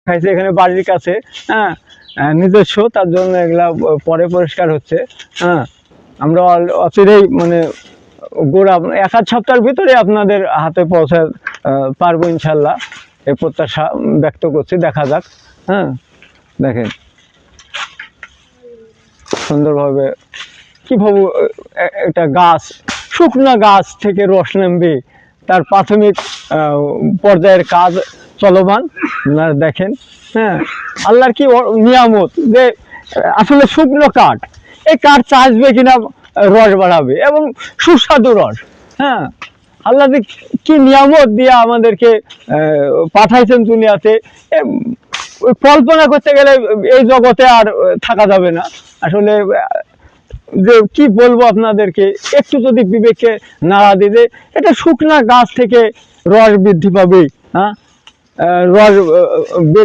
খাইছে এখানে বাড়ির কাছে। হ্যাঁ, নিজস্ব, তার জন্য এগুলা পরে পরিষ্কার হচ্ছে। হ্যাঁ, আমরা অচিরেই মানে গোড়া 1-8 সপ্তাহের ভিতরে আপনাদের হাতে পৌঁছে পারবো ইনশাল্লাহ, এই প্রত্যাশা ব্যক্ত করছি। দেখা যাক। হ্যাঁ, দেখেন সুন্দরভাবে কিভাবে একটা গাছ, শুকনো গাছ থেকে রস নামবে, তার প্রাথমিক পর্যায়ের কাজ চলমান। আপনারা দেখেন। হ্যাঁ, আল্লাহর কি নিয়ামত যে আসলে শুকনো কাঠ, এই কাঠ চাষবে কিনা রস বাড়াবে এবং সুস্বাদু রস। হ্যাঁ, আল্লাহ যে কি নিয়ামত দিয়ে আমাদেরকে পাঠাইছেন দুনিয়াতে, কল্পনা করতে গেলে এই জগতে আর থাকা যাবে না আসলে। যে কি বলবো আপনাদেরকে, একটু যদি বিবেককে নাড়া দিলে এটা শুকনা গাছ থেকে রস বৃদ্ধি পাবে। হ্যাঁ, রস বের